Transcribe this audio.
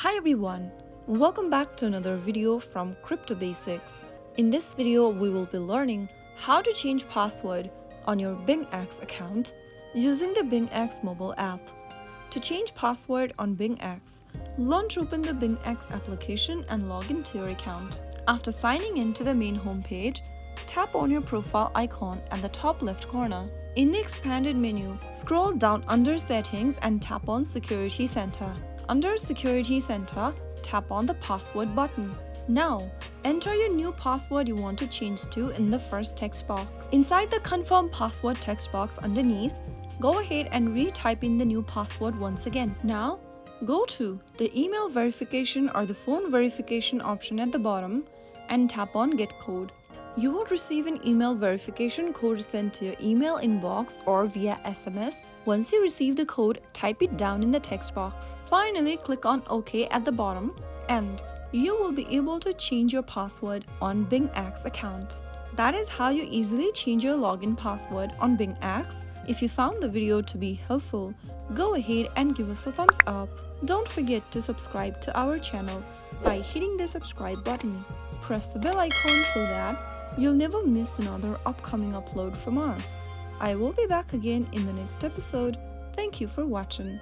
Hi everyone, welcome back to another video from Crypto Basics. In this video, we will be learning how to change password on your BingX account using the BingX mobile app. To change password on BingX, launch open the BingX application and log into your account. After signing in to the main homepage, tap on your profile icon at the top left corner. In the expanded menu, scroll down under Settings and tap on Security Center. Under Security Center, tap on the Password button. Now, enter your new password you want to change to in the first text box. Inside the Confirm Password text box underneath, go ahead and retype in the new password once again. Now, go to the email verification or the phone verification option at the bottom and tap on Get Code. You will receive an email verification code sent to your email inbox or via SMS. Once you receive the code, type it down in the text box. Finally, click on OK at the bottom and you will be able to change your password on BingX account. That is how you easily change your login password on BingX. If you found the video to be helpful, go ahead and give us a thumbs up. Don't forget to subscribe to our channel by hitting the subscribe button. Press the bell icon so that you'll never miss another upcoming upload from us. I will be back again in the next episode. Thank you for watching.